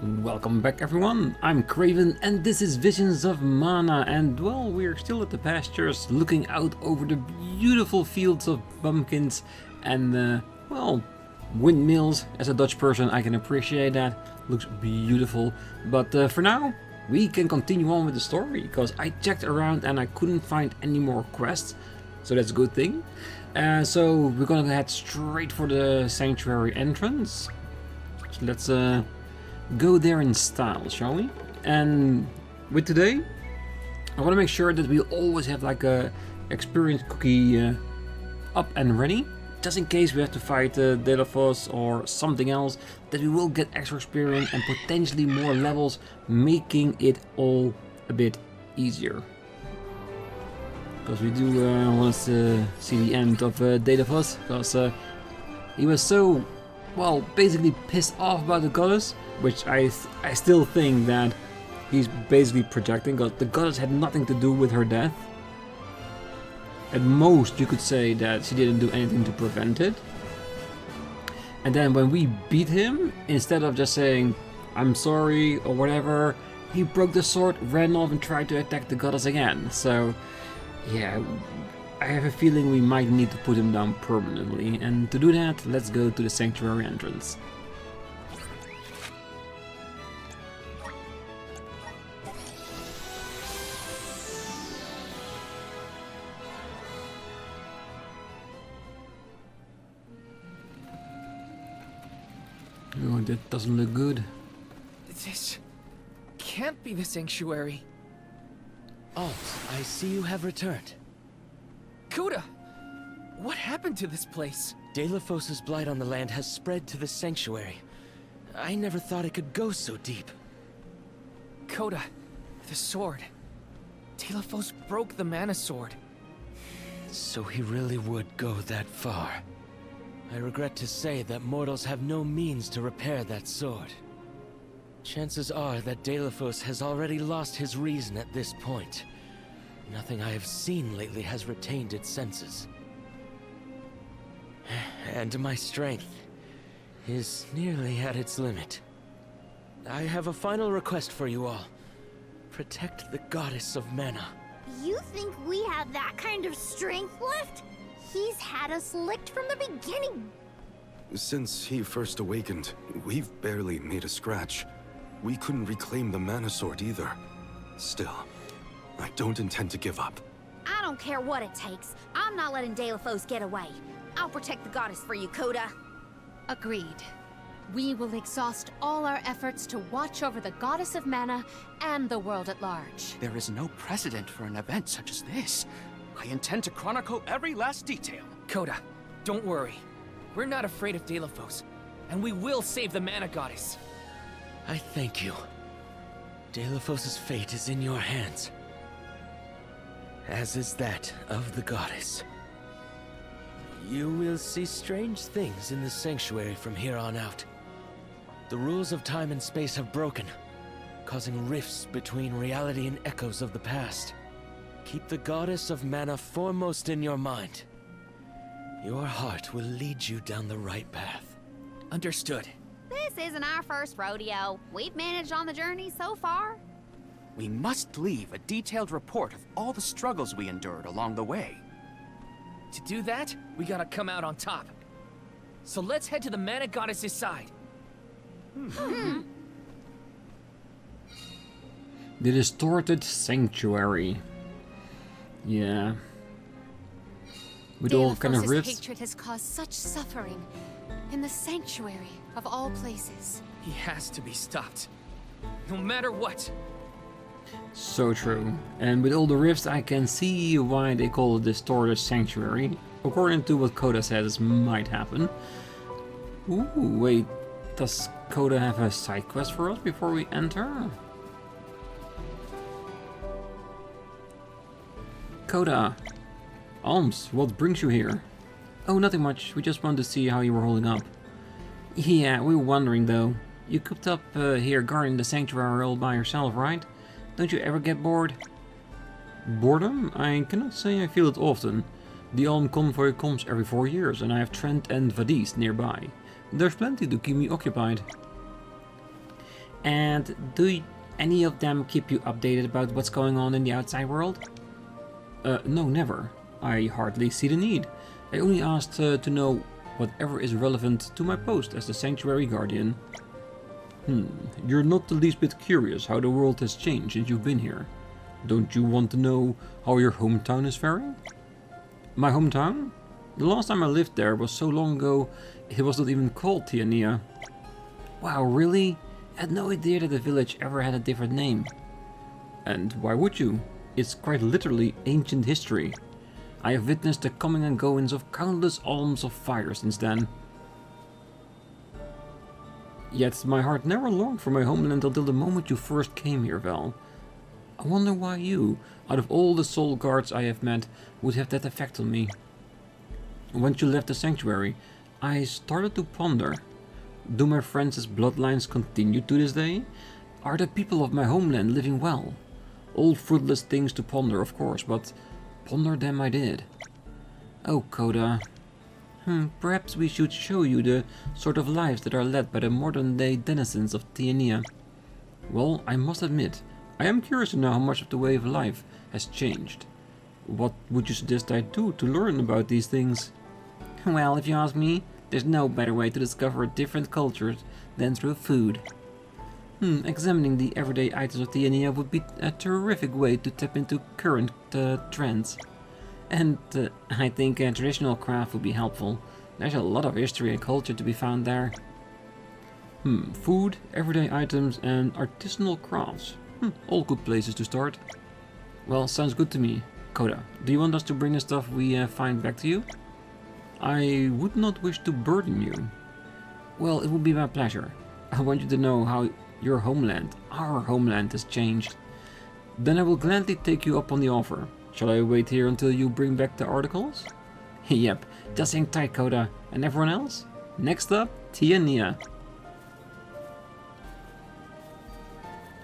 Welcome back everyone, I'm Craven and this is Visions of Mana, and well, we're still at the pastures looking out over the beautiful fields of pumpkins and well, windmills. As a Dutch person I can appreciate that, looks beautiful. But for now we can continue on with the story, because I checked around and I couldn't find any more quests, so that's a good thing. So we're gonna head straight for the sanctuary entrance. So let's go there in style, shall we? And with today, I want to make sure that we always have like a experience cookie up and ready, just in case we have to fight Delphos or something else, that we will get extra experience and potentially more levels, making it all a bit easier. Because we do want to see the end of Delphos, because he was so, well, basically pissed off about the goddess, which I still think that he's basically projecting, because the goddess had nothing to do with her death. At most you could say that she didn't do anything to prevent it. And then when we beat him, instead of just saying I'm sorry or whatever, he broke the sword, ran off and tried to attack the goddess again. So yeah, I have a feeling we might need to put him down permanently, and to do that, let's go to the sanctuary entrance. Oh, that doesn't look good. This can't be the sanctuary. Alms, I see you have returned. Coda! What happened to this place? Delphos' blight on the land has spread to the sanctuary. I never thought it could go so deep. Coda, the sword. Delphos broke the mana sword. So he really would go that far. I regret to say that mortals have no means to repair that sword. Chances are that Delphos has already lost his reason at this point. Nothing I have seen lately has retained its senses. And my strength is nearly at its limit. I have a final request for you all. Protect the goddess of mana. You think we have that kind of strength left? He's had us licked from the beginning. Since he first awakened, we've barely made a scratch. We couldn't reclaim the mana sword either. Still, I don't intend to give up. I don't care what it takes. I'm not letting Delphos get away. I'll protect the goddess for you, Coda. Agreed. We will exhaust all our efforts to watch over the goddess of mana and the world at large. There is no precedent for an event such as this. I intend to chronicle every last detail. Coda, don't worry. We're not afraid of Delphos, and we will save the mana goddess. I thank you. Delphos' fate is in your hands, as is that of the goddess. You will see strange things in the sanctuary from here on out. The rules of time and space have broken, causing rifts between reality and echoes of the past. Keep the goddess of mana foremost in your mind. Your heart will lead you down the right path. Understood. This isn't our first rodeo. We've managed on the journey so far. We must leave a detailed report of all the struggles we endured along the way. To do that, we gotta come out on top. So let's head to the mana goddess's side. The distorted sanctuary. Yeah. With all kind of Delphos' rifts. hatred has caused such suffering in the sanctuary of all places. He has to be stopped. No matter what. So true. And with all the rifts I can see why they call it distorted sanctuary. According to what Coda says might happen. Ooh, wait. Does Coda have a side quest for us before we enter? Coda. Alms, what brings you here? Oh, nothing much. We just wanted to see how you were holding up. Yeah, we were wondering though. You cooped up here guarding the sanctuary all by yourself, right? Don't you ever get bored? Boredom? I cannot say I feel it often. The Alm convoy comes every 4 years and I have Trent and Vadis nearby. There's plenty to keep me occupied. And do any of them keep you updated about what's going on in the outside world? No, never. I hardly see the need. I only asked to know whatever is relevant to my post as the Sanctuary Guardian. You're not the least bit curious how the world has changed since you've been here. Don't you want to know how your hometown is faring? My hometown? The last time I lived there was so long ago, it was not even called Tianeea. Wow, really? I had no idea that the village ever had a different name. And why would you? It's quite literally ancient history. I have witnessed the coming and goings of countless Alms of Fire since then. Yet my heart never longed for my homeland until the moment you first came here, Val. I wonder why you, out of all the soul guards I have met, would have that effect on me. Once you left the sanctuary, I started to ponder. Do my friends' bloodlines continue to this day? Are the people of my homeland living well? All fruitless things to ponder, of course, but ponder them I did. Oh, Coda. Perhaps we should show you the sort of lives that are led by the modern-day denizens of Tianeea. Well, I must admit, I am curious to know how much of the way of life has changed. What would you suggest I do to learn about these things? Well, if you ask me, there's no better way to discover different cultures than through food. Examining the everyday items of Tianeea would be a terrific way to tap into current trends. And I think traditional craft would be helpful. There's a lot of history and culture to be found there. Food, everyday items and artisanal crafts. All good places to start. Well, sounds good to me. Coda, do you want us to bring the stuff we find back to you? I would not wish to burden you. Well, it would be my pleasure. I want you to know how your homeland, our homeland, has changed. Then I will gladly take you up on the offer. Shall I wait here until you bring back the articles? Yep, just hang tight, Coda. And everyone else? Next up, Tianeea.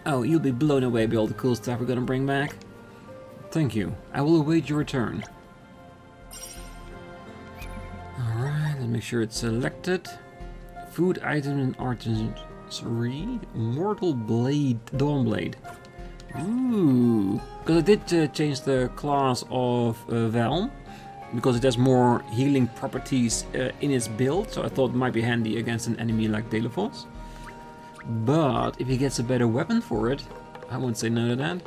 Oh, you'll be blown away by all the cool stuff we're gonna bring back. Thank you. I will await your return. Alright, let's make sure it's selected. Food item and artisanry. Mortal blade, dawn blade. Ooh, because I did change the class of Val, because it has more healing properties in its build, so I thought it might be handy against an enemy like Delphos. But if he gets a better weapon for it, I won't say no to that.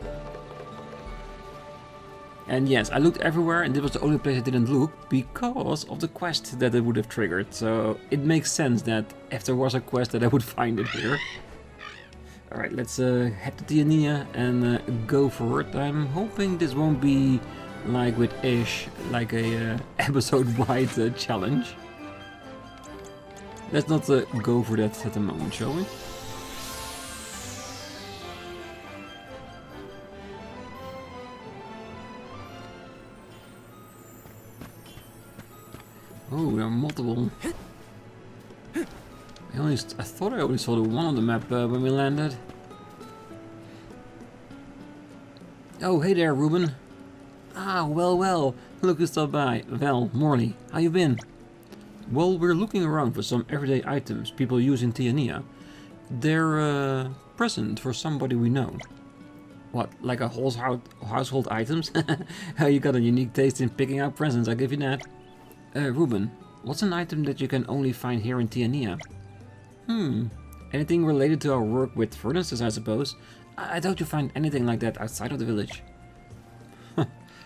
And yes, I looked everywhere and this was the only place I didn't look because of the quest that it would have triggered. So it makes sense that if there was a quest that I would find it here. Alright, let's head to Tianeea and go for it. I'm hoping this won't be like with Ish, like a episode-wide challenge. Let's not go for that at the moment, shall we? Oh, there are multiple. I thought I only saw the one on the map when we landed. Oh, hey there, Ruben. Ah, well, look who stopped by. Val, Morley, how you been? Well, we're looking around for some everyday items people use in Tianeea. They're a present for somebody we know. What, like a household items? You got a unique taste in picking out presents, I'll give you that. Ruben, what's an item that you can only find here in Tianeea? Anything related to our work with furnaces, I suppose. I doubt you find anything like that outside of the village.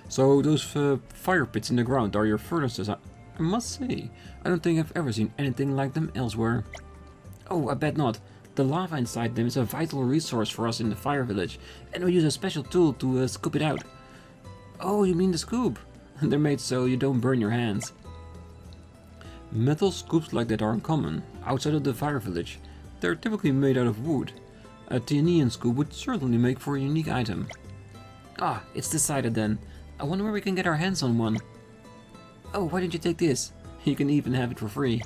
So those fire pits in the ground are your furnaces. I must say, I don't think I've ever seen anything like them elsewhere. Oh, I bet not. The lava inside them is a vital resource for us in the fire village, and we use a special tool to scoop it out. Oh, you mean the scoop? They're made so you don't burn your hands. Metal scoops like that are uncommon outside of the fire village. They're typically made out of wood. A Tianeean scoop would certainly make for a unique item. Ah, it's decided then. I wonder where we can get our hands on one. Oh, why didn't you take this? You can even have it for free.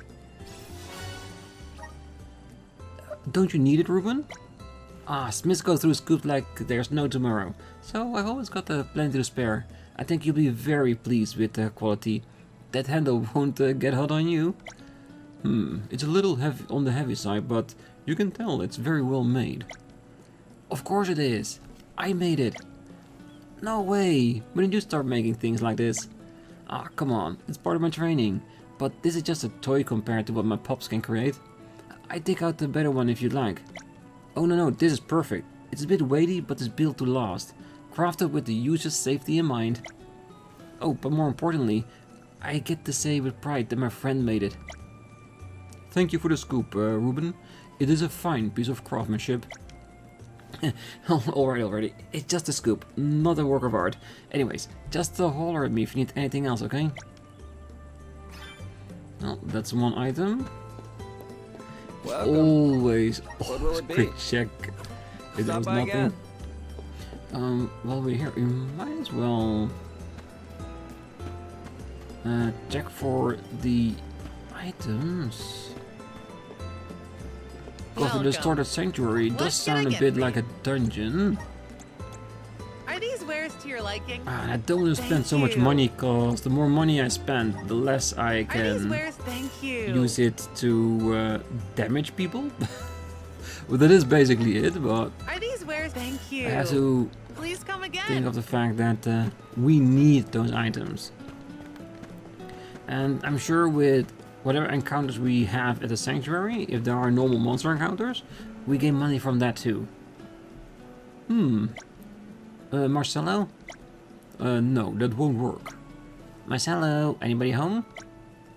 Don't you need it, Ruben? Ah, Smiths go through scoops like there's no tomorrow. So I've always got plenty to spare. I think you'll be very pleased with the quality. That handle won't get hot on you. It's a little heavy on the heavy side, but You can tell it's very well made. Of course it is. I made it. No way. When did you start making things like this? Ah, come on. It's part of my training. But this is just a toy compared to what my pups can create. I dig out the better one if you'd like. Oh no, this is perfect. It's a bit weighty, but it's built to last. Crafted with the user's safety in mind. Oh, but more importantly, I get to say with pride that my friend made it. Thank you for the scoop, Ruben. It is a fine piece of craftsmanship. Alright already. It's just a scoop, not a work of art. Anyways, just holler at me if you need anything else, okay? Well, that's one item. Welcome. Always will it be? quick check if there was by nothing. again. While we're here, we might as well check for the items. Go for the Welcome. started sanctuary. What Does can I sound a get bit for like you? a dungeon. Are these wares to your liking? I don't want to spend Thank so much you. money, cause the more money I spend, the less I Are these can wares? Thank you. use it to damage people. Well, that is basically it, but Are these wares? Thank you. I have to Please come again. think of the fact that we need those items. And I'm sure with whatever encounters we have at the sanctuary, if there are normal monster encounters, we gain money from that too. Marcelo? No, that won't work. Marcelo, anybody home?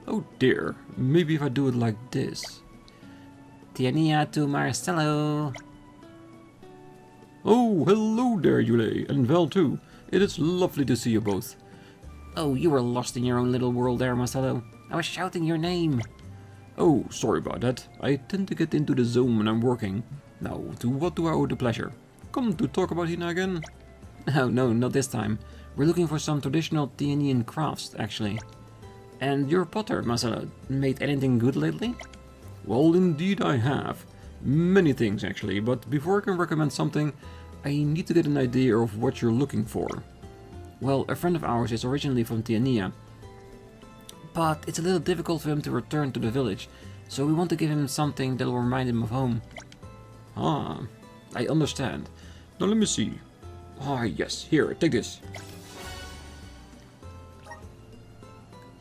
Oh dear, maybe if I do it like this. Tianeea to Marcelo. Oh, hello there, Yule, and Val too. It is lovely to see you both. Oh, you were lost in your own little world there, Marcelo. I was shouting your name. Oh, sorry about that. I tend to get into the zone when I'm working. Now, to what do I owe the pleasure? Come to talk about Hinna again? Oh, no, not this time. We're looking for some traditional Tianeean crafts, actually. And your potter, Marcelo, made anything good lately? Well, indeed I have. Many things, actually, but before I can recommend something, I need to get an idea of what you're looking for. Well, a friend of ours is originally from Tianeea, but it's a little difficult for him to return to the village, so we want to give him something that will remind him of home. Ah, I understand. Now let me see. Ah, yes, here, take this.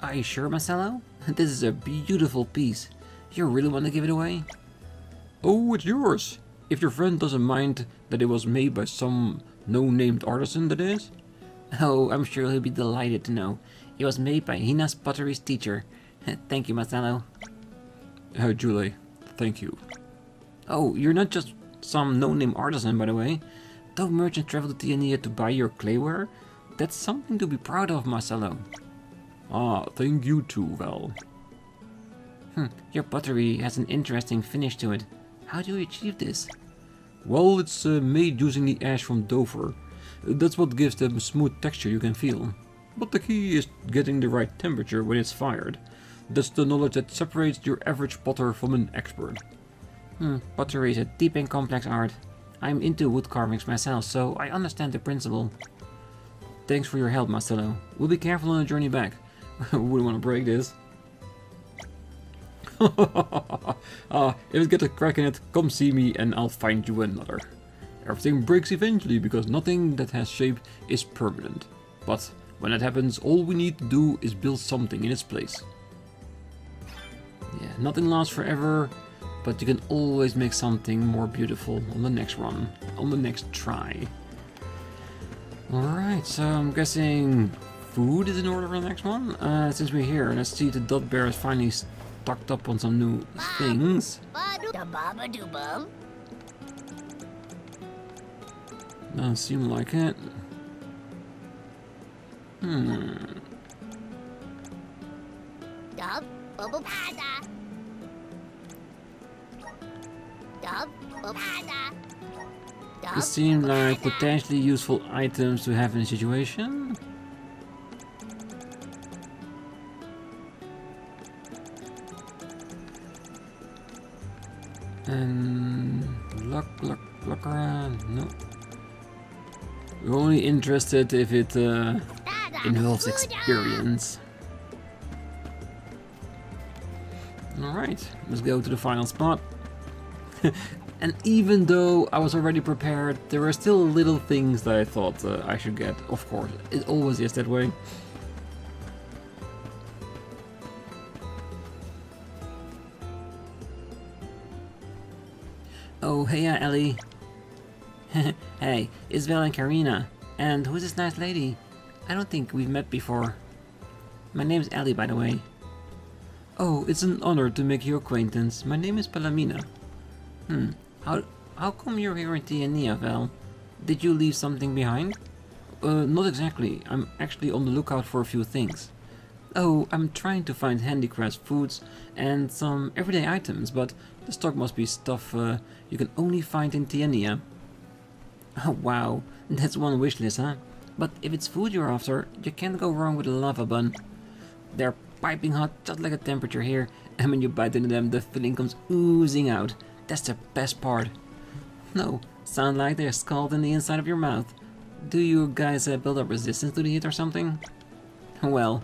Are you sure, Marcelo? This is a beautiful piece. You really want to give it away? Oh, it's yours. If your friend doesn't mind that it was made by some no-named artisan, that is. Oh, I'm sure he'll be delighted to know. It was made by Hinna's pottery's teacher. Thank you, Marcelo. Julie, thank you. Oh, you're not just some no-name artisan, by the way. Don't merchants travel to Tianeea to buy your clayware? That's something to be proud of, Marcelo. Ah, thank you too, Val. Your pottery has an interesting finish to it. How do you achieve this? Well, it's made using the ash from Dover. That's what gives them a smooth texture you can feel. But the key is getting the right temperature when it's fired. That's the knowledge that separates your average potter from an expert. Pottery is a deep and complex art. I'm into wood carvings myself, so I understand the principle. Thanks for your help, Marcelo. We'll be careful on the journey back. Wouldn't want to break this. If it gets a crack in it, come see me and I'll find you another. Everything breaks eventually because nothing that has shape is permanent. But when that happens, all we need to do is build something in its place. Yeah, nothing lasts forever, but you can always make something more beautiful on the next run, on the next try. Alright, so I'm guessing food is in order for the next one. Since we're here, let's see, the dot bear is finally stocked up on some new things. Doesn't seem like it. These seem like potentially useful items to have in a situation. And look around. No. We're only interested if it involves experience. Alright, let's go to the final spot. And even though I was already prepared, there were still little things that I thought I should get. Of course, it always is that way. Oh, hey, Ellie. Hey, Isabel and Karina. And who's this nice lady? I don't think we've met before. My name's Ellie, by the way. Oh, it's an honor to make your acquaintance. My name is Palamina. How come you're here in Tianeea, Val? Did you leave something behind? Not exactly. I'm actually on the lookout for a few things. Oh, I'm trying to find handicrafts, foods, and some everyday items, but the stock must be stuff you can only find in Tianeea. Oh wow, that's one wish list, huh? But if it's food you're after, you can't go wrong with a lava bun. They're piping hot, just like a temperature here, and when you bite into them, the filling comes oozing out. That's the best part. No, sound like they're scalded in the inside of your mouth. Do you guys build up resistance to the heat or something? Well,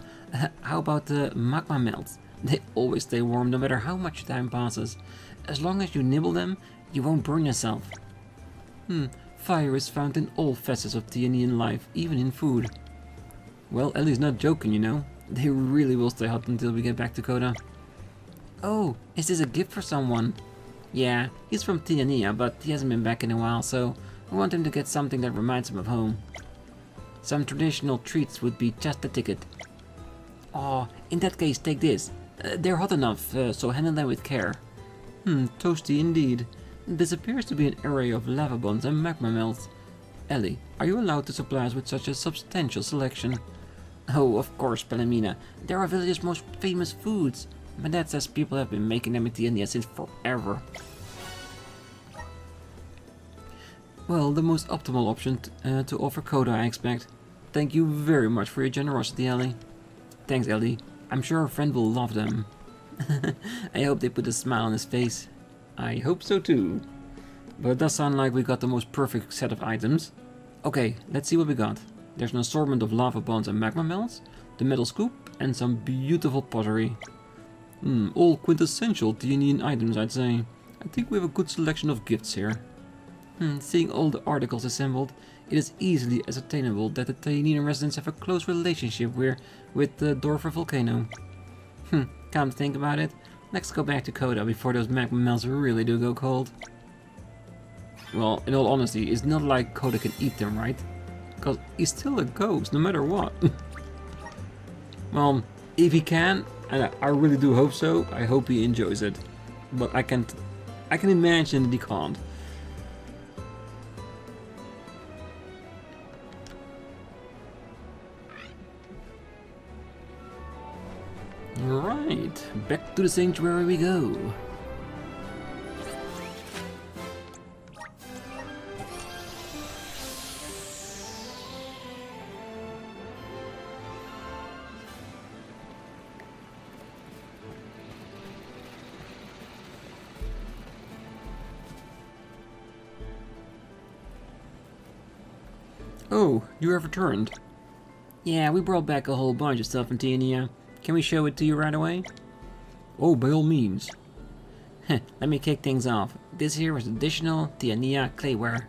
how about the magma melts? They always stay warm no matter how much time passes. As long as you nibble them, you won't burn yourself. Fire is found in all facets of Tianean life, even in food. Well, Ellie's not joking, you know. They really will stay hot until we get back to Coda. Oh, is this a gift for someone? Yeah, he's from Tianeea, but he hasn't been back in a while, so we want him to get something that reminds him of home. Some traditional treats would be just the ticket. Oh, in that case, take this. They're hot enough, so handle them with care. Toasty indeed. This appears to be an array of lava buns and magma melts. Ellie, are you allowed to supply us with such a substantial selection? Oh, of course, Palamina. They're our village's most famous foods. My dad says people have been making them in Tianeea since forever. Well, the most optimal option to offer Coda, I expect. Thank you very much for your generosity, Ellie. Thanks, Ellie. I'm sure our friend will love them. I hope they put a smile on his face. I hope so too. But it does sound like we got the most perfect set of items. Okay, let's see what we got. There's an assortment of lava buns and magma melts, the metal scoop, and some beautiful pottery. All quintessential Tianean items, I'd say. I think we have a good selection of gifts here. Seeing all the articles assembled, it is easily ascertainable that the Tianean residents have a close relationship with the Dorfer volcano. Come to think about it, let's go back to Coda before those magma melts really do go cold. Well, in all honesty, it's not like Coda can eat them, right? Because he's still a ghost, no matter what. Well, if he can, and I really do hope so, I hope he enjoys it. But I can imagine that he can't. Right, back to the sanctuary we go. Oh, you have returned. Yeah, we brought back a whole bunch of stuff from Tianeea. Can we show it to you right away? Oh, by all means. Let me kick things off. This here is additional Tianeea clayware.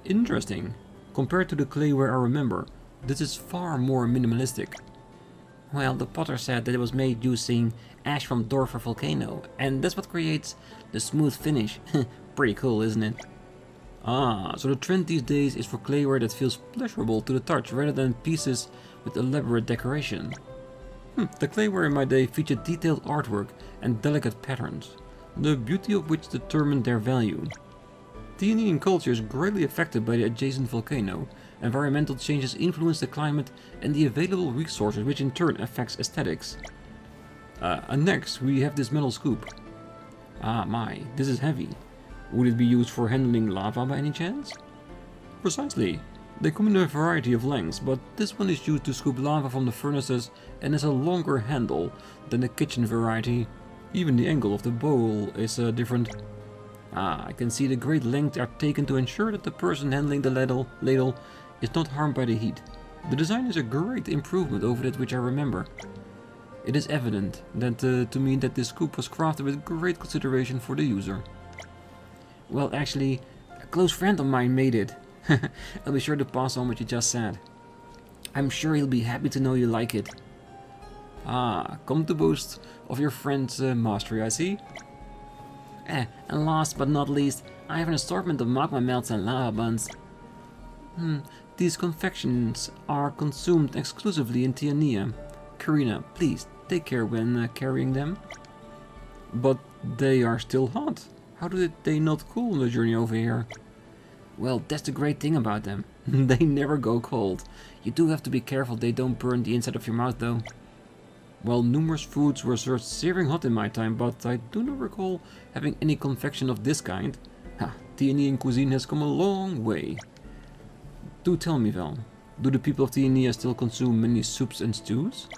Interesting. Compared to the clayware I remember, this is far more minimalistic. Well, the potter said that it was made using ash from Dorfer volcano, and that's what creates the smooth finish. Pretty cool, isn't it? Ah, so the trend these days is for clayware that feels pleasurable to the touch rather than pieces with elaborate decoration. The clayware in my day featured detailed artwork and delicate patterns, the beauty of which determined their value. Tianean culture is greatly affected by the adjacent volcano. Environmental changes influence the climate and the available resources, which in turn affects aesthetics. And next we have this metal scoop. Ah my, this is heavy. Would it be used for handling lava by any chance? Precisely. They come in a variety of lengths, but this one is used to scoop lava from the furnaces and has a longer handle than the kitchen variety. Even the angle of the bowl is different. Ah, I can see the great lengths are taken to ensure that the person handling the ladle is not harmed by the heat. The design is a great improvement over that which I remember. It is evident that to me that this scoop was crafted with great consideration for the user. Well, actually, a close friend of mine made it. I'll be sure to pass on what you just said. I'm sure he'll be happy to know you like it. Ah, come to boast of your friend's mastery, I see. And last but not least, I have an assortment of magma melts and lava buns. These confections are consumed exclusively in Tianeea. Karina, please take care when carrying them. But they are still hot. How did they not cool on the journey over here? Well, that's the great thing about them. They never go cold. You do have to be careful they don't burn the inside of your mouth though. Well, numerous foods were served searing hot in my time, but I do not recall having any confection of this kind. Ha, Tianean cuisine has come a long way. Do tell me, Val, do the people of Tianeea still consume many soups and stews?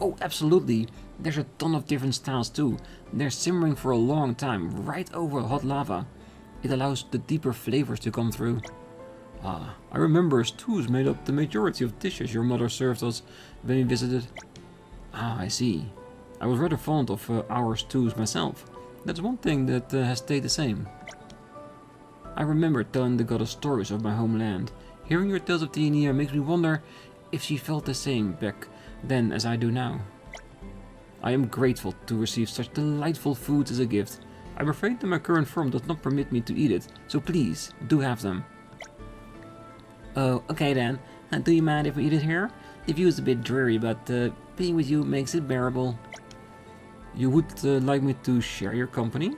Oh, absolutely. There's a ton of different styles too. They're simmering for a long time, right over hot lava. It allows the deeper flavors to come through. Ah, I remember stews made up the majority of dishes your mother served us when we visited. Ah, I see. I was rather fond of our stews myself. That's one thing that has stayed the same. I remember telling the goddess stories of my homeland. Hearing your tales of Tianeea makes me wonder if she felt the same back then as I do now. I am grateful to receive such delightful foods as a gift. I'm afraid that my current form does not permit me to eat it, so please, do have them. Oh, okay then. Do you mind if we eat it here? The view is a bit dreary, but being with you makes it bearable. You would like me to share your company?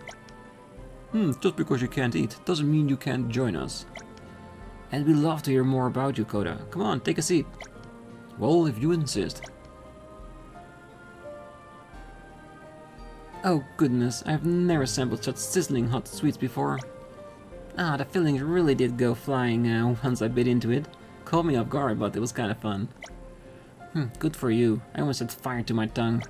Just because you can't eat doesn't mean you can't join us. And we'd love to hear more about you, Coda. Come on, take a seat. Well, if you insist. Oh goodness, I've never sampled such sizzling hot sweets before. Ah, the fillings really did go flying once I bit into it. Caught me off guard, but it was kind of fun. Good for you. I almost set fire to my tongue.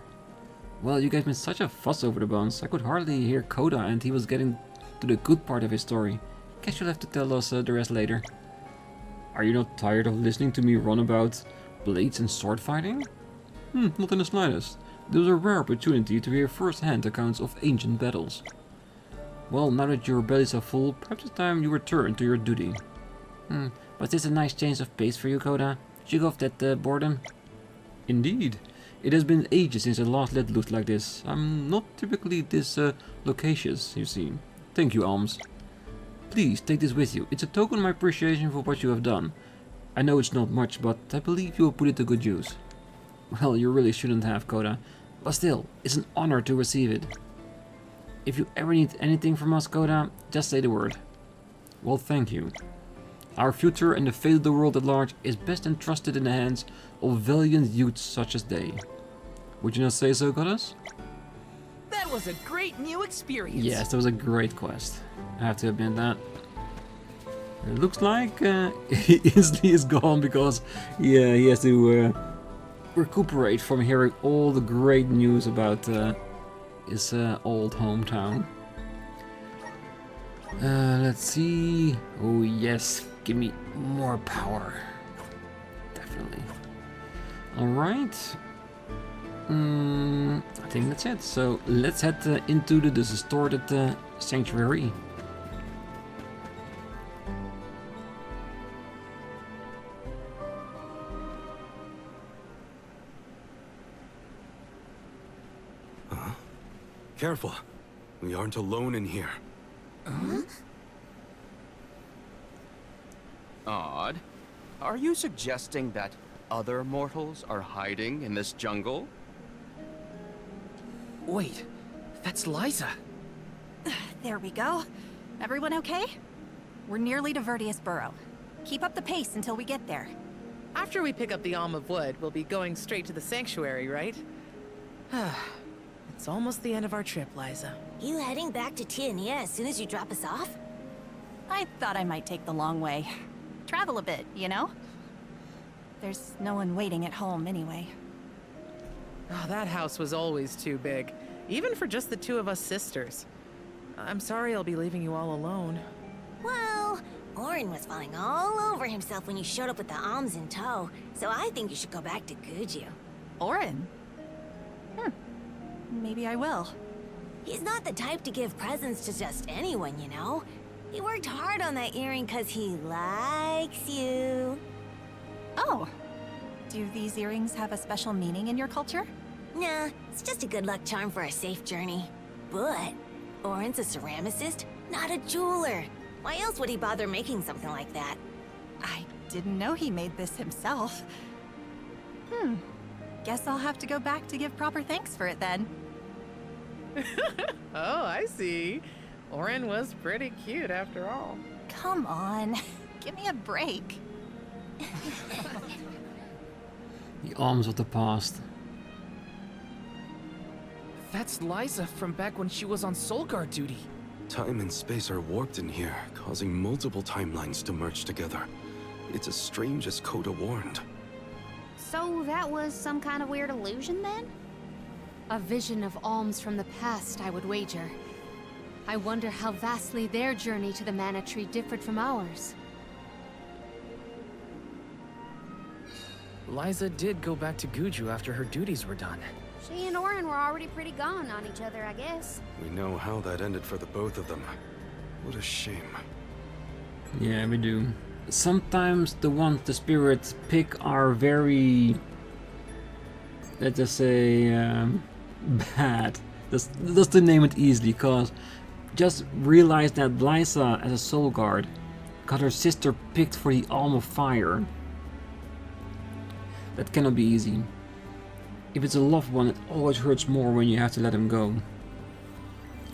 Well, you gave me such a fuss over the buns. I could hardly hear Coda and he was getting to the good part of his story. Guess you'll have to tell us the rest later. Are you not tired of listening to me run about blades and sword fighting? Not in the slightest. This was a rare opportunity to hear first-hand accounts of ancient battles. Well, now that your bellies are full, perhaps it's time you return to your duty. Was this a nice change of pace for you, Coda? Shake off that boredom? Indeed. It has been ages since I last let loose like this. I'm not typically this loquacious, you see. Thank you, Alms. Please, take this with you. It's a token of my appreciation for what you have done. I know it's not much, but I believe you will put it to good use. Well, you really shouldn't have, Coda. But still, it's an honor to receive it. If you ever need anything from us, Coda, just say the word. Well, thank you. Our future and the fate of the world at large is best entrusted in the hands of valiant youths such as they. Would you not say so, Goddess? That was a great new experience. Yes, that was a great quest. I have to admit that. It looks like he instantly is gone because he has to recuperate from hearing all the great news about his old hometown. Let's see. Oh yes, give me more power. Definitely. Alright. I think that's it. So let's head into the distorted sanctuary. Careful. We aren't alone in here. Odd. Are you suggesting that other mortals are hiding in this jungle? Wait, that's Liza. There we go. Everyone okay? We're nearly to Verdius Burrow. Keep up the pace until we get there. After we pick up the Alm of Wood, we'll be going straight to the sanctuary, right? It's almost the end of our trip, Liza. You heading back to Tianeea as soon as you drop us off? I thought I might take the long way. Travel a bit, you know? There's no one waiting at home anyway. Oh, that house was always too big, even for just the two of us sisters. I'm sorry I'll be leaving you all alone. Well, Orin was falling all over himself when you showed up with the alms in tow, so I think you should go back to Guju. Orin? Maybe I will. He's not the type to give presents to just anyone, you know? He worked hard on that earring because he likes you. Oh. Do these earrings have a special meaning in your culture? Nah, it's just a good luck charm for a safe journey. But Orin's a ceramicist, not a jeweler. Why else would he bother making something like that? I didn't know he made this himself. Guess I'll have to go back to give proper thanks for it then. Oh, I see. Orin was pretty cute after all. Come on. Give me a break. The alms of the past. That's Liza from back when she was on Soul Guard duty. Time and space are warped in here, causing multiple timelines to merge together. It's as strange as Coda warned. So that was some kind of weird illusion then? A vision of alms from the past, I would wager. I wonder how vastly their journey to the Mana Tree differed from ours. Liza did go back to Guju after her duties were done. She and Orin were already pretty gone on each other, I guess. We know how that ended for the both of them. What a shame. Yeah, we do. Sometimes the ones the spirits pick are very, let's just say, bad. Just to name it easily, cause just realize that Liza, as a soul guard, got her sister picked for the Alm of Fire. That cannot be easy. If it's a loved one, it always hurts more when you have to let him go.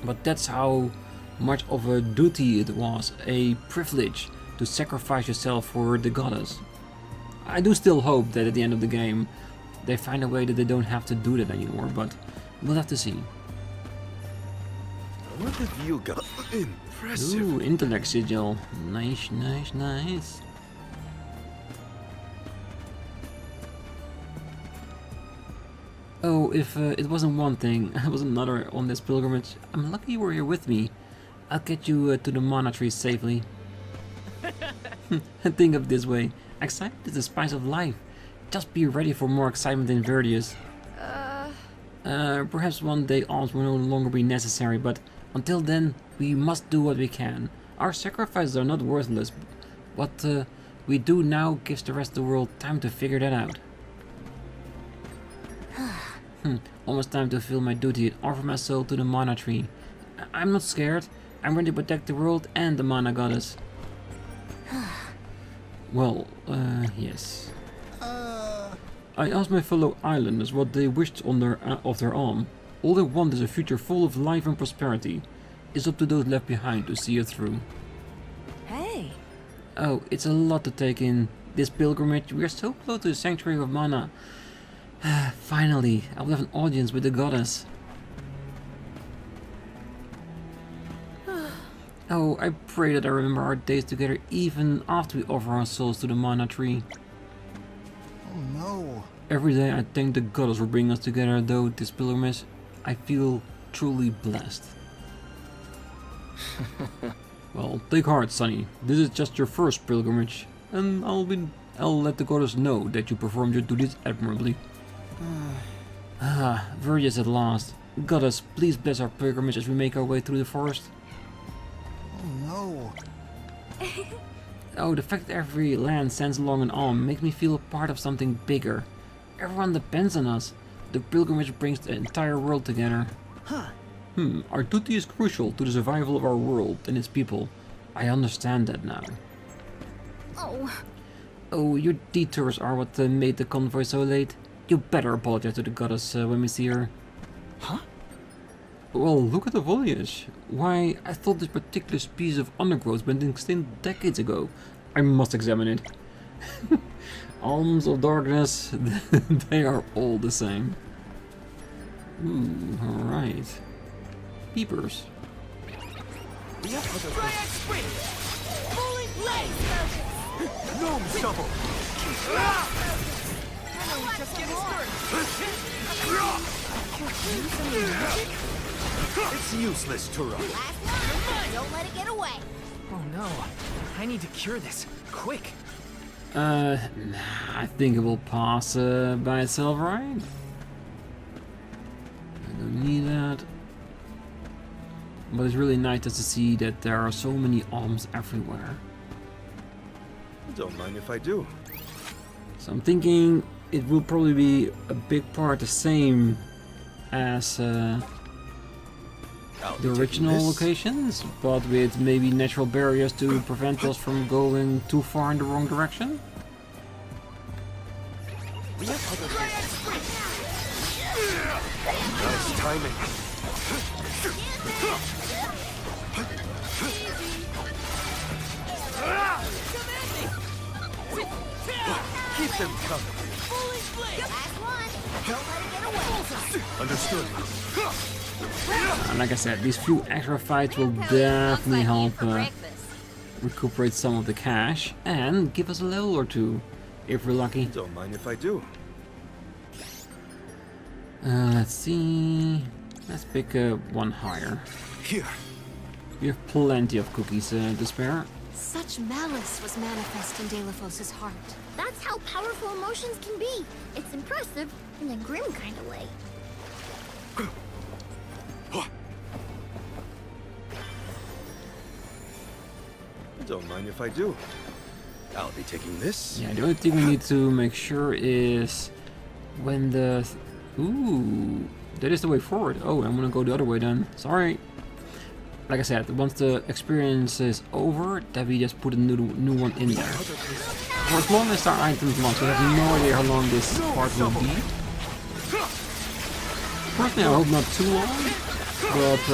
But that's how much of a duty it was, a privilege to sacrifice yourself for the goddess. I do still hope that at the end of the game they find a way that they don't have to do that anymore, but we'll have to see. What have you got? Impressive. Ooh, intellect sigil. Nice, nice, nice. Oh, if it wasn't one thing, it was another on this pilgrimage. I'm lucky you were here with me. I'll get you to the Mana Tree safely. Think of it this way. Excitement is the spice of life. Just be ready for more excitement in Verdius. Perhaps one day alms will no longer be necessary, but until then, we must do what we can. Our sacrifices are not worthless. What we do now gives the rest of the world time to figure that out. Almost time to fulfill my duty and offer my soul to the Mana Tree. I'm not scared. I'm ready to protect the world and the Mana Goddess. Well, yes. I asked my fellow islanders what they wished on of their alm. All they want is a future full of life and prosperity. It's up to those left behind to see it through. Hey. Oh, it's a lot to take in. This pilgrimage, we are so close to the Sanctuary of Mana. Finally, I will have an audience with the goddess. Oh, I pray that I remember our days together even after we offer our souls to the Mana Tree. Oh no. Every day I thank the goddess for bringing us together, though this pilgrimage, I feel truly blessed. Well, take heart, Sonny. This is just your first pilgrimage, and I'll let the goddess know that you performed your duties admirably. Verdius at last. Goddess, please bless our pilgrimage as we make our way through the forest. Oh no. Oh, the fact that every land sends along an alm makes me feel a part of something bigger. Everyone depends on us. The pilgrimage brings the entire world together. Our duty is crucial to the survival of our world and its people. I understand that now. Oh, your detours are what made the convoy so late. You better apologize to the goddess when we see her. Huh? Well, look at the foliage. Why, I thought this particular species of undergrowth went extinct decades ago. I must examine it. Alms of darkness, they are all the same. Ooh, alright. Peepers. Triax sprint! Fully blaze! Gnome shovel! Just getting started! It's useless, Tura. Last one, don't let it get away. Oh no, I need to cure this, quick! I think it will pass by itself, right? I don't need that. But it's really nice just to see that there are so many alms everywhere. Don't mind if I do. So I'm thinking it will probably be a big part the same as the original locations, but with maybe natural barriers to prevent us from going too far in the wrong direction. Nice timing. Keep them coming. Understood. And like I said, these few extra fights will definitely help recuperate some of the cash and give us a level or two, if we're lucky. Don't mind if I do. Let's see. Let's pick one higher. Here. We have plenty of cookies to spare. Such malice was manifest in Delafos' heart. That's how powerful emotions can be. It's impressive in a grim kind of way. Don't mind if I do. I'll be taking this. Yeah, the only thing we need to make sure is when the... Ooh, that is the way forward. Oh, I'm gonna go the other way then. Sorry. Like I said, once the experience is over, that we just put a new one in there. For as long as our items launch, we have no idea how long this part will be. Personally, I hope not too long, but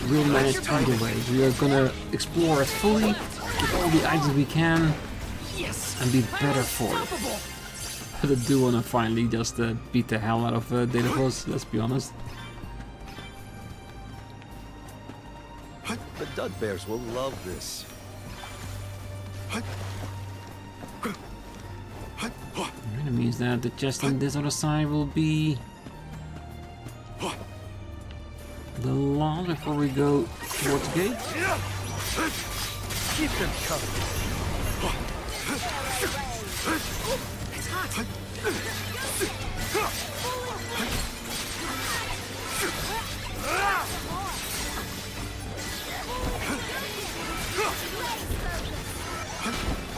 we'll manage either way. We are gonna explore as fully with all the items we can and be better for it. But I do wanna finally just beat the hell out of Delafos, let's be honest. The Dud Bears will love this. That means that the chest on this other side will be the last before we go towards the gate. Keep them coming.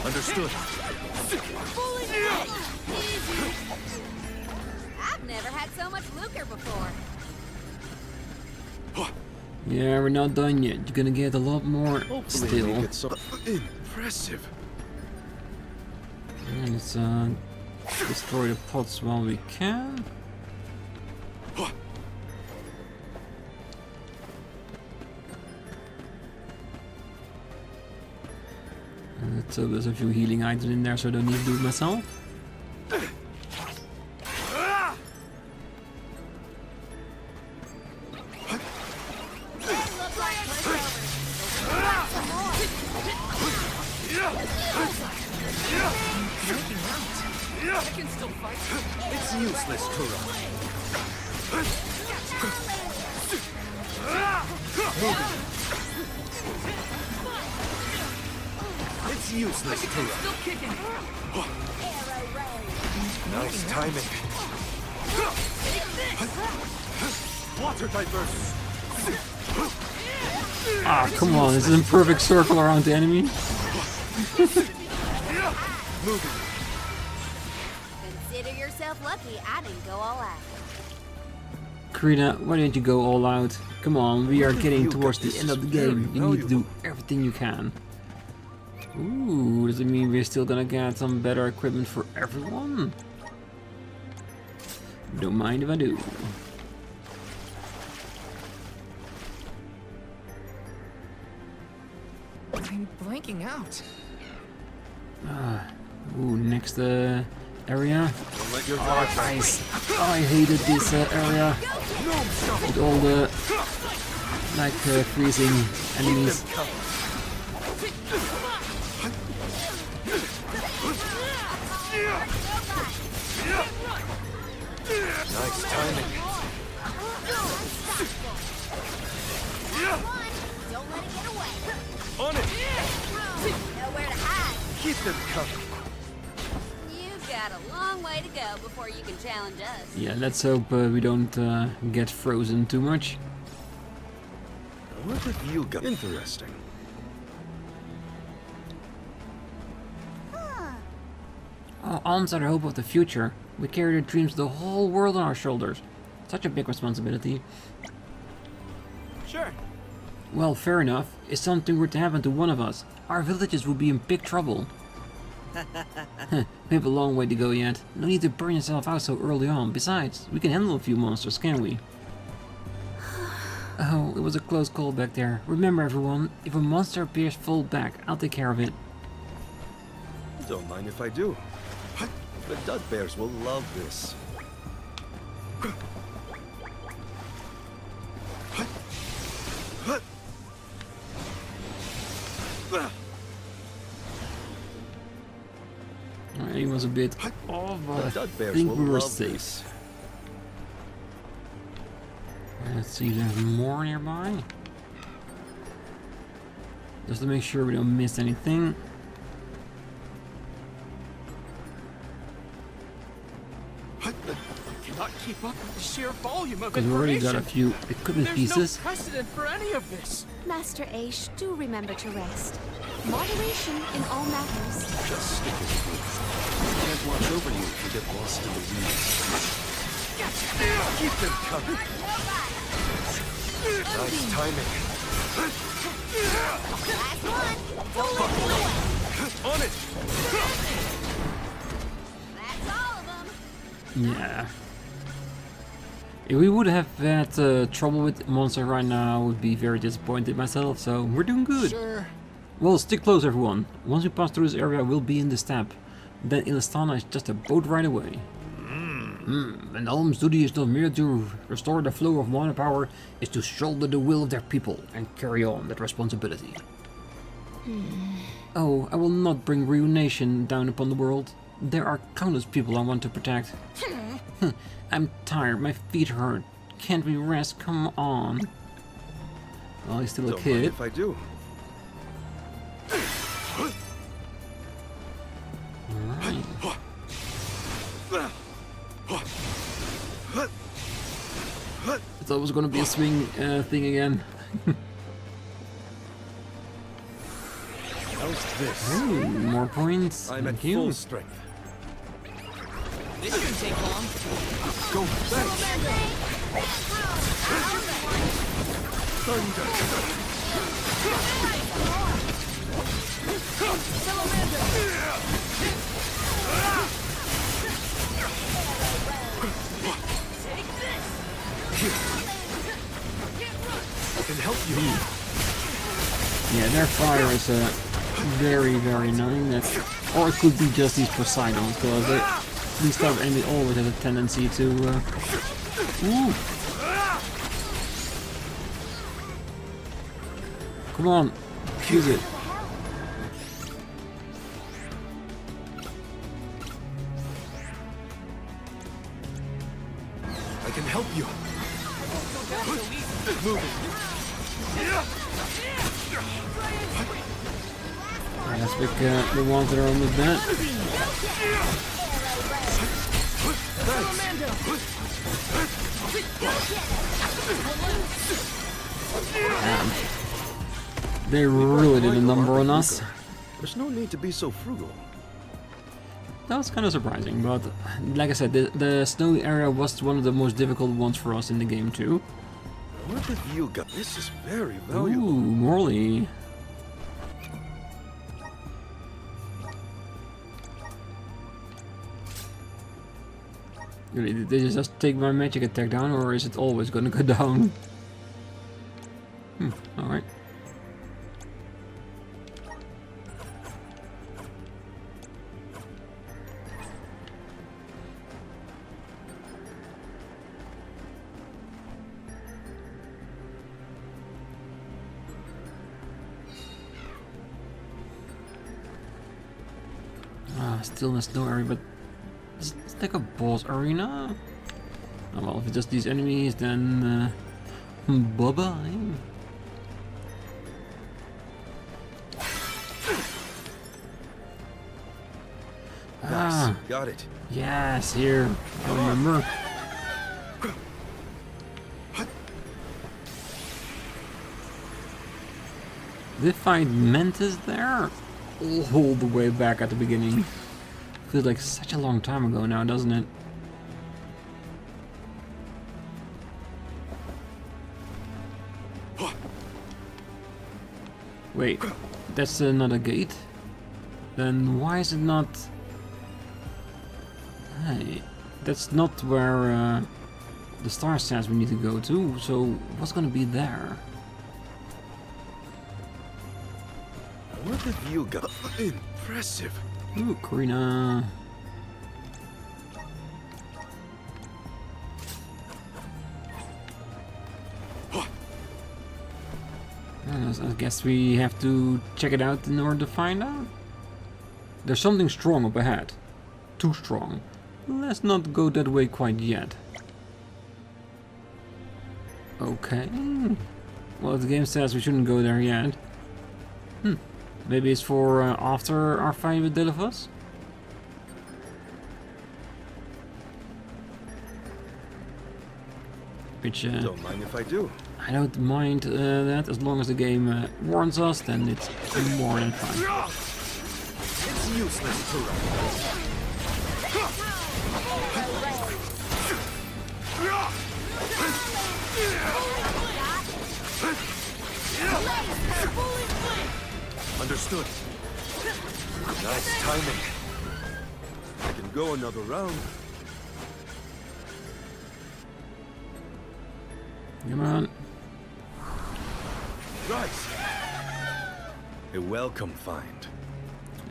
Understood. I've never had so much lucre before. Yeah, we're not done yet. You're gonna get a lot more still. Impressive. And let's destroy the pots while we can. So there's a few healing items in there, so I don't need to do it myself. It's useless, Kura. It's useless, Kura. Nice timing. Water diverse. Ah, come on, this is a perfect circle around the enemy. Consider yourself lucky I didn't go all out. Karina, why didn't you go all out? Come on, we are getting towards the end of the game. You need to do everything you can. Ooh, does it mean we're still gonna get some better equipment for everyone? Don't mind if I do. I'm blanking out. Ooh, next area. Oh, nice. I hated this area with all the like freezing enemies. Nice timing. Don't let it get away. On it. Nowhere to hide. Keep them coming. You've got a long way to go before you can challenge us. Yeah, let's hope we don't get frozen too much. What have you got? Interesting. Oh, alms are the hope of the future. We carry the dreams of the whole world on our shoulders. Such a big responsibility. Sure. Well, fair enough. If something were to happen to one of us, our villages would be in big trouble. We have a long way to go yet. No need to burn yourself out so early on. Besides, we can handle a few monsters, can't we? Oh, it was a close call back there. Remember everyone, if a monster appears, fall back. I'll take care of it. Don't mind if I do. The Dud Bears will love this. He was a bit off, but I think we were safe. Let's see if there's more nearby. Just to make sure we don't miss anything. Cannot keep up with the sheer volume of Because we already got a information. few equipment There's pieces. no precedent for any of this. Master Aish, do remember to rest. Moderation in all matters. Just stick it to me. I can't watch over you if you get lost in the weeds. Keep them coming. Nice timing. Last one. Don't let me away. On it! That's all of them. Yeah. If we would have had trouble with monster right now, I would be very disappointed myself, so we're doing good. Sure. Well, stick close everyone. Once we pass through this area, we'll be in the steppe. Then Ilistana is just a boat ride away. And Alm's duty is not merely to restore the flow of mana power, is to shoulder the will of their people and carry on that responsibility. Oh, I will not bring ruination down upon the world. There are countless people I want to protect. I'm tired, my feet hurt. Can't we rest? Come on. Well, he's still a Don't mind kid. if I do. Alright. I thought it was gonna be a swing thing again. How's this? Ooh, more points. I'm at Thank you. full strength. This shouldn't take long. Go back! I can help you. Yeah, their fire is very, very annoying. That's, or it could be just these Poseidons, because these type of enemy always have a tendency to. Ooh. Come on, use it. I can help you. Alright, let's pick the ones that are almost dead. Damn. They really did a number on us. There's no need to be so frugal. That was kind of surprising, but like I said, the snowy area was one of the most difficult ones for us in the game too. What have you got? This is very valuable. Ooh, Morley. Really, did they just take my magic attack down, or is it always gonna go down? Alright. Still in the snow area, but it's like a boss arena. Oh well, if it's just these enemies, then bye-bye. Nice. Got it. Yes, here. I remember. Did I find Mantis there? All the way back at the beginning. Feels like such a long time ago now, doesn't it? Wait, that's another gate? Then why is it not... Hey, that's not where the star says we need to go to, so what's gonna be there? What have you got? Impressive. Ooh, Karina. I guess we have to check it out in order to find out. There's something strong up ahead. Too strong. Let's not go that way quite yet. Okay. Well, the game says we shouldn't go there yet. Maybe it's for after our fight with Delphos? Which, Don't mind if I do. I don't mind that, as long as the game warns us, then it's more than fine. It's useless to run. Understood. Nice timing. I can go another round. Come on. Right. A welcome find.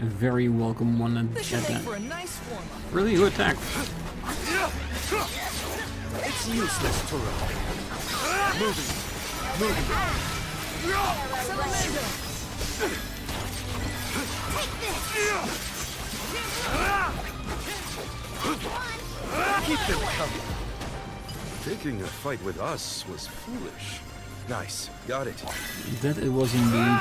A very welcome one at This should make that. for a nice warm-up. Really? Who attacked? It's useless to run. Moving. Keep them coming. Taking a fight with us was foolish. Nice. Got it. That it was indeed.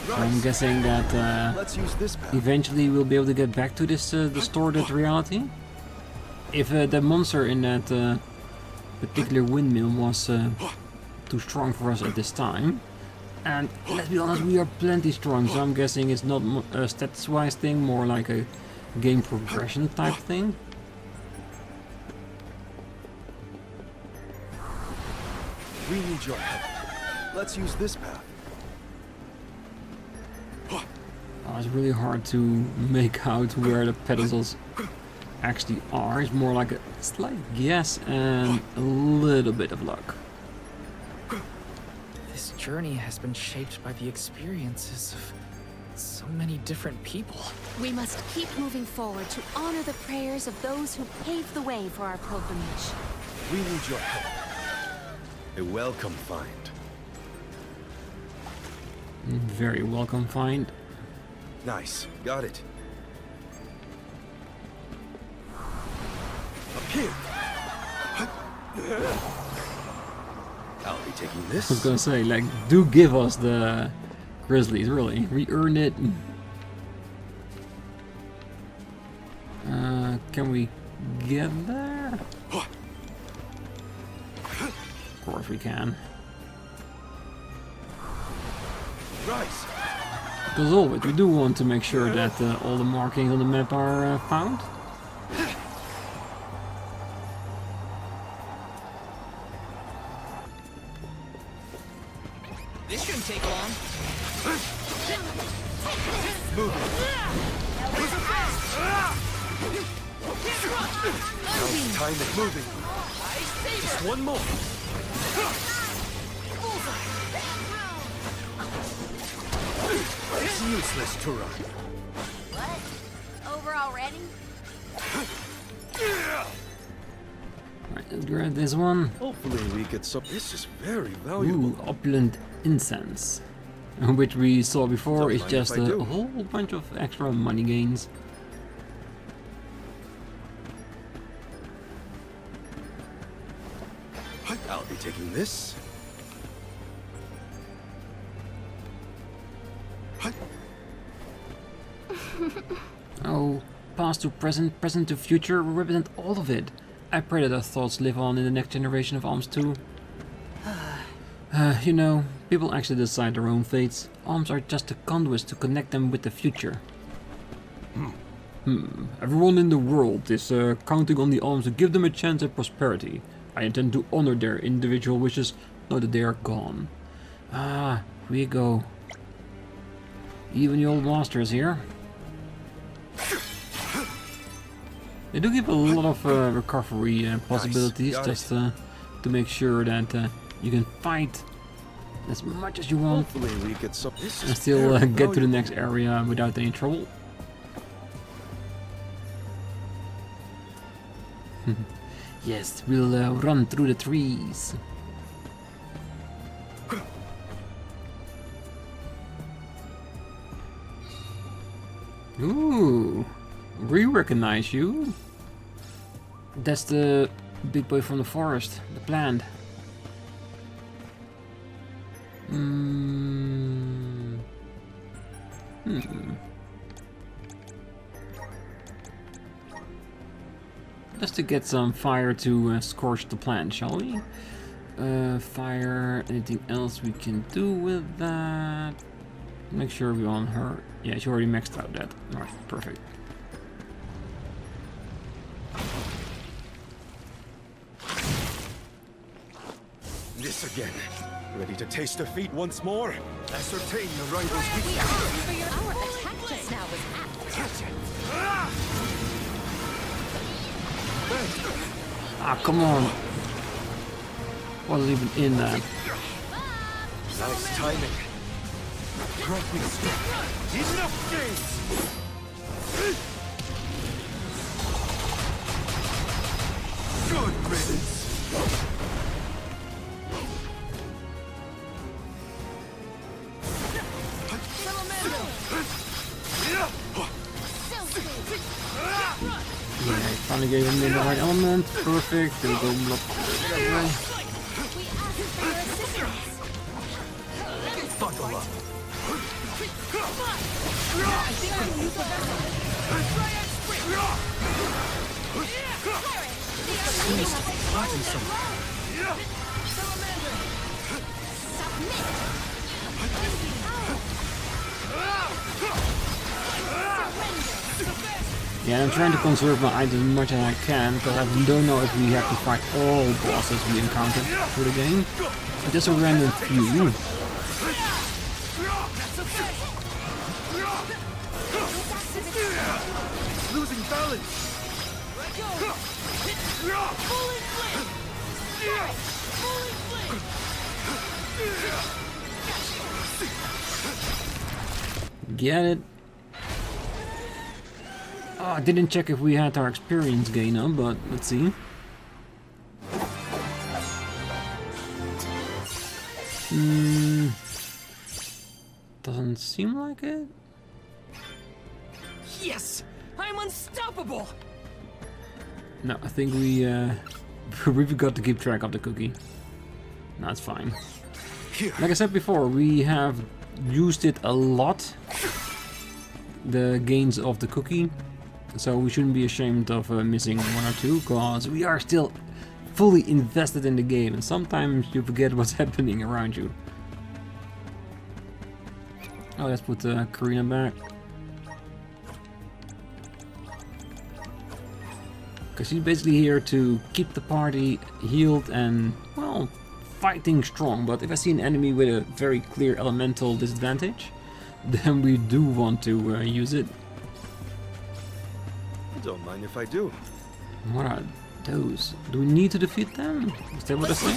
So I'm guessing that Let's use this path. eventually we'll be able to get back to this distorted reality. If the monster in that particular windmill was too strong for us at this time. And let's be honest, we are plenty strong, so I'm guessing it's not a stats-wise thing, more like a game progression type thing. We need your help. Let's use this path. Oh, it's really hard to make out where the pedestals actually are. It's more like a slight guess and a little bit of luck. This journey has been shaped by the experiences of so many different people. We must keep moving forward to honor the prayers of those who paved the way for our pilgrimage. We need your help. A welcome find. Very welcome find. Nice. Got it. Up here. I'll be taking this. I was gonna say, like, do give us the grizzlies, really. We earned it. Can we get there? Of course we can. Rise. Because always, we do want to make sure that all the markings on the map are found. This shouldn't take long. Now's time is moving. Just one more. It's useless to run. What? Over already? Right, grab this one. Hopefully we get some. This is very valuable. Ooh, opulent incense. Which we saw before Don't is mind just if I a do. whole bunch of extra money gains. I'll be taking this. Oh, past to present, present to future, represent all of it. I pray that our thoughts live on in the next generation of alms too. You know, people actually decide their own fates. Alms are just the conduits to connect them with the future. Everyone in the world is counting on the alms to give them a chance at prosperity. I intend to honor their individual wishes now that they are gone. Ah, here we go. Even the old master is here. They do give a lot of recovery possibilities, nice. Just to make sure that you can fight as much as you want Hopefully we get some and still get to the next area without any trouble. Yes, we'll run through the trees. Ooh, we recognize you. That's the big boy from the forest, the plant. Just to get some fire to scorch the plant, shall we? Fire, anything else we can do with that? Make sure we're on her. Yeah, she already maxed out that. Alright, perfect. This again. Ready to taste defeat once more? Ascertain your rival's weakness. Our attack just now was apt. Ah, come on. Wasn't even in that. Nice timing. Perfect strike. Enough games! Good riddance. Yeah, finally gave him the right element. Perfect. There we go. Block that way. Buckle up. Seems to be plotting something. Yeah, I'm trying to conserve my items as much as I can, because I don't know if we have to fight all bosses we encounter through the game. But just a random few. Losing balance. Get it? Oh, I didn't check if we had our experience gain up, but let's see. Doesn't seem like it. Yes! I'm unstoppable! No, I think we we've got to keep track of the cookie. That's fine. Like I said before, we have used it a lot, the gains of the cookie, so we shouldn't be ashamed of missing one or two, because we are still fully invested in the game, and sometimes you forget what's happening around you. Oh, let's put Karina back. Because she's basically here to keep the party healed and, well, fighting strong. But if I see an enemy with a very clear elemental disadvantage, then we do want to use it. Don't mind if I do. What are those? Do we need to defeat them? Is that what I say?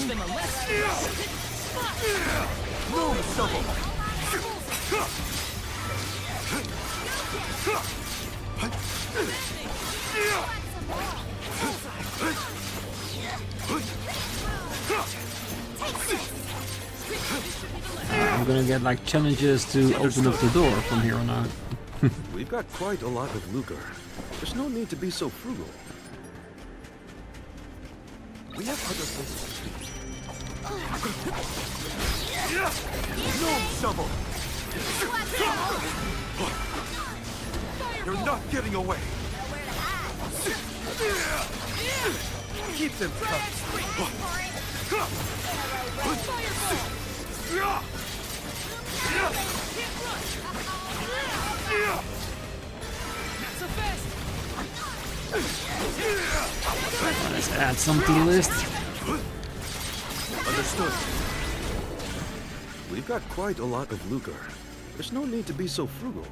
I'm gonna get like challenges to open up the door from here on out. We've got quite a lot of lucre. There's no need to be so frugal. We have other places to speak. No shovel! You're not getting away! Keep them coming! Let's add some to the list. Understood. We've got quite a lot of lucre. There's no need to be so frugal.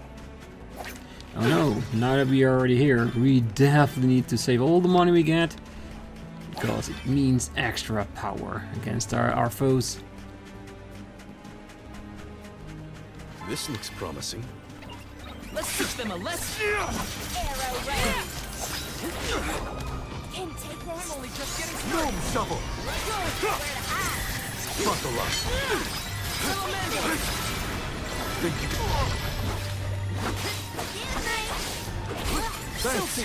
Oh no, now that we are already here, we definitely need to save all the money we get, because it means extra power against our foes. This looks promising. Let's teach them a lesson. Can take this. I'm only just getting No started. shovel! Buckle up. Think you can... Thanks.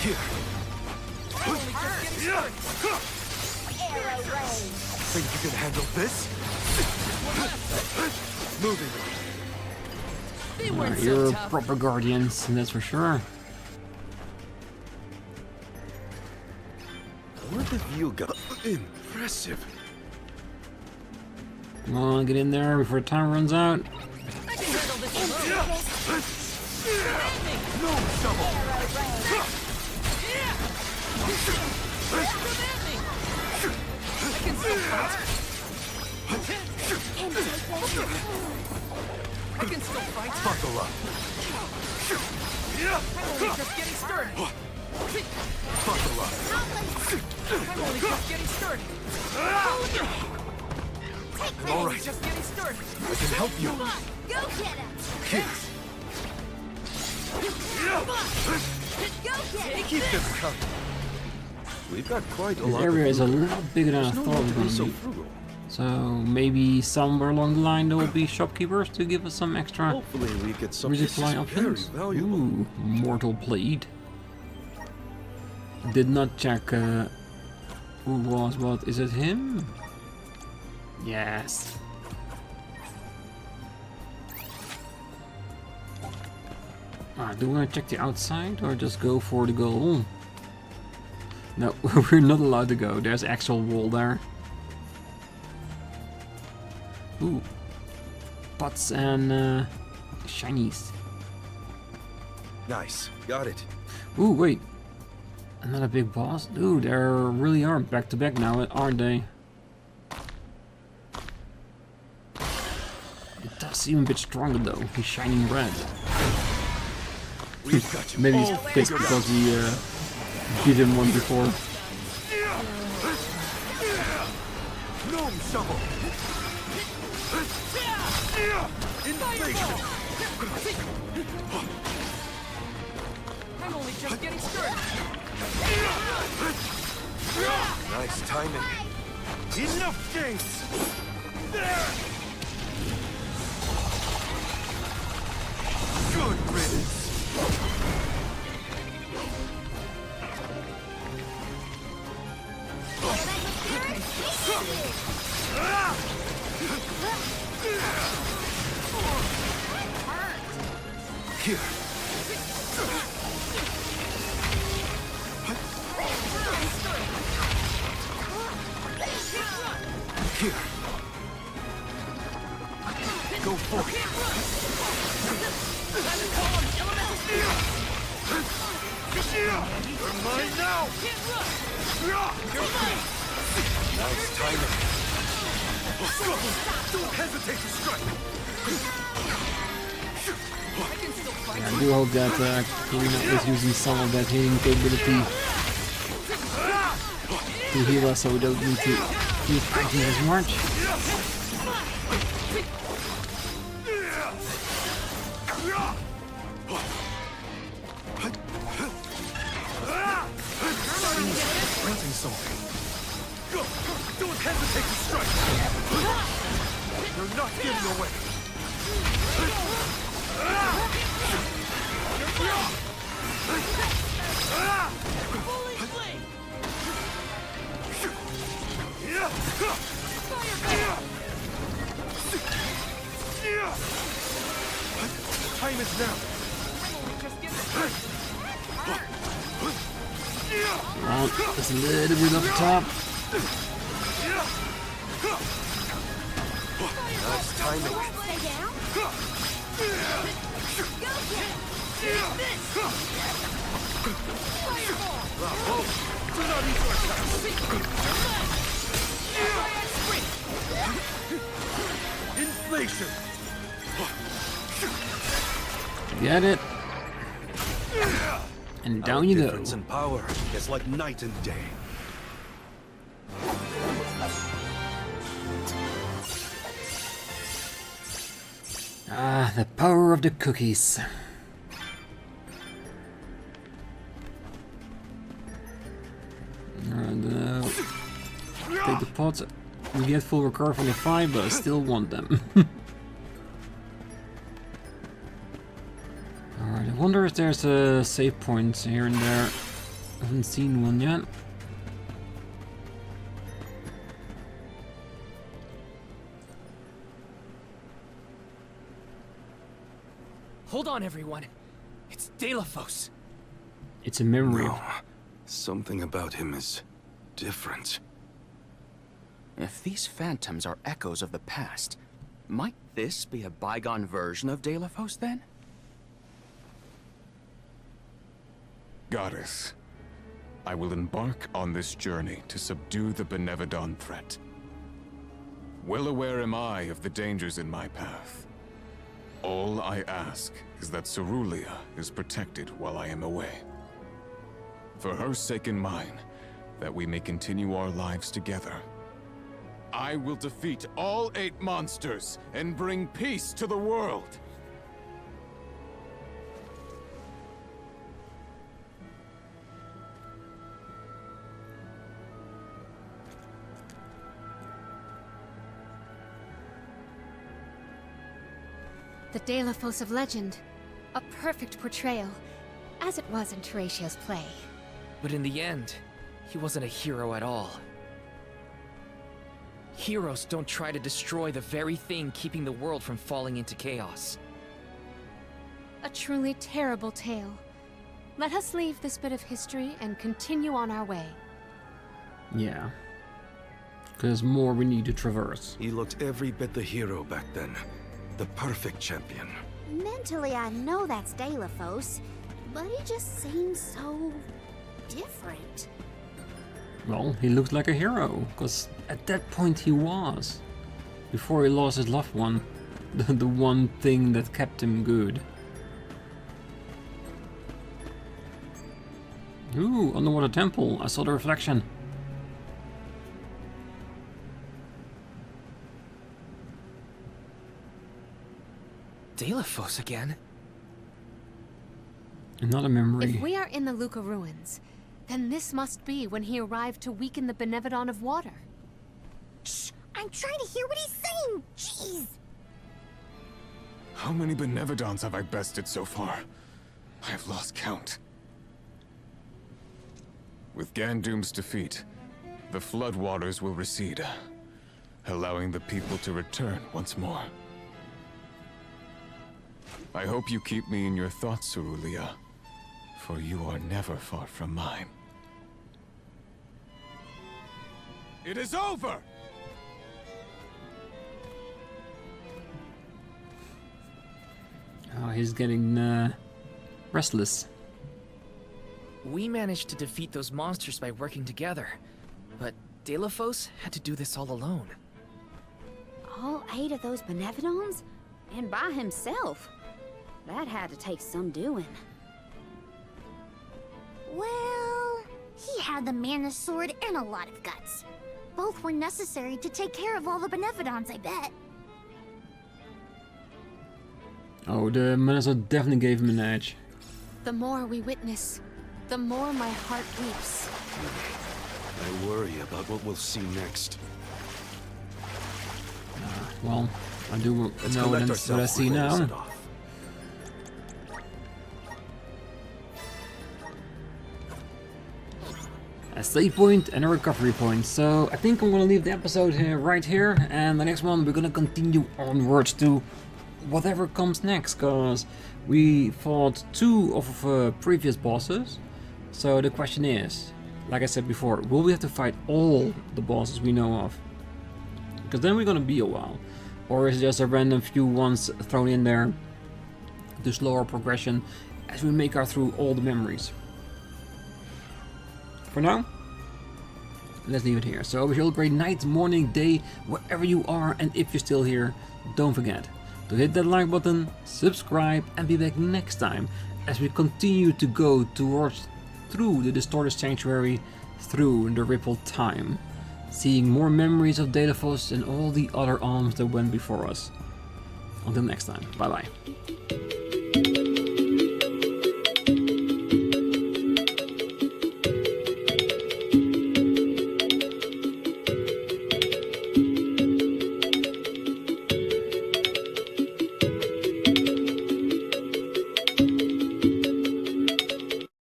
Here. Think you can handle this? Moving. They weren't so You're tough. proper guardians, that's for sure. What have you got? Impressive. Come on, get in there before time runs out. I can handle this alone. No shovel. I can still fight. I can still fight. Buckle up. I'm only just getting started. Buckle up. I'm only just getting started. All right. Just getting started. I can help you. Go get him. Here. Go get him. Keep them coming. We've got quite a This lot area of is a lucre. lot bigger than I There's no thought it need was to be going to so be. frugal. So maybe somewhere along the line there will be shopkeepers to give us some extra Hopefully we get some. This is resupply very options. valuable. Ooh, mortal blade. Did not check who was what. Is it him? Yes. Do we want to check the outside or just go for the goal? No, we're not allowed to go. There's actual wall there. Ooh. Pots and shinies. Nice. Got it. Ooh, wait. Another big boss? Dude, they really are back to back now, aren't they? It does seem a bit stronger though. He's shining red. We've got you. Maybe he's all pissed figured because we beat him one before. Gnome shovel. Inflation. I'm only just getting started. Nice timing. Enough games. Good riddance. Here. Here. Go for it. You're mine now. Nice timing. Don't hesitate to strike. Yeah, I do hope that Hinna is using some of that healing capability to heal us so we don't need to keep fighting as much. Wanting something. Go! Don't hesitate to strike! You're not getting away! Time is now! on, just a little bit up top. Nice timing. Inflation. Get it. And down you go. Difference in power is like night and day. Ah, the power of the cookies. And take the pots. We get full recover from the fire, but I still want them. Alright, I wonder if there's a save point here and there. I haven't seen one yet. Hold on, everyone. It's Delafos. It's a memory. No, something about him is different. If these phantoms are echoes of the past, might this be a bygone version of Delafos then? Goddess, I will embark on this journey to subdue the Benevodon threat. Well aware am I of the dangers in my path. All I ask is that Cerulean is protected while I am away. For her sake and mine, that we may continue our lives together. I will defeat all 8 monsters and bring peace to the world. The Delafos of legend. A perfect portrayal, as it was in Teratio's play. But in the end, he wasn't a hero at all. Heroes don't try to destroy the very thing keeping the world from falling into chaos. A truly terrible tale. Let us leave this bit of history and continue on our way. Yeah. There's more we need to traverse. He looked every bit the hero back then. The perfect champion. Mentally, I know that's Delafos, but he just seems so different. Well, he looked like a hero, because at that point he was. Before he lost his loved one. The one thing that kept him good. Ooh, underwater temple. I saw the reflection. Delafos again? Another memory. If we are in the Luca ruins, then this must be when he arrived to weaken the Benevodon of water. Shh! I'm trying to hear what he's saying! Jeez! How many Benevodons have I bested so far? I have lost count. With Gandoom's defeat, the floodwaters will recede, allowing the people to return once more. I hope you keep me in your thoughts, Cerulean, for you are never far from mine. It is over! Oh, he's getting restless. We managed to defeat those monsters by working together, but Delafos had to do this all alone. All 8 of those Benevodons? And by himself? That had to take some doing. Well, he had the Mana Sword and a lot of guts. Both were necessary to take care of all the Benevodons, I bet. Oh, the Manasor definitely gave him an edge. The more we witness, the more my heart weeps. I worry about what we'll see next. Well, I do Let's know collect what I ourselves see before we now. set off. A save point and a recovery point. So I think I'm gonna leave the episode here, right here, and the next one we're gonna continue onwards to whatever comes next, cause we fought 2 of previous bosses. So the question is, like I said before, will we have to fight all the bosses we know of? Because then we're gonna be a while. Or is it just a random few ones thrown in there to slow our progression as we make our through all the memories? For now, let's leave it here. So I wish you all a great night, morning, day, wherever you are, and if you're still here, don't forget to hit that like button, subscribe, and be back next time as we continue to go through the Distorted Sanctuary, through the Rippled Time, seeing more memories of Delphos and all the other alms that went before us. Until next time, bye bye.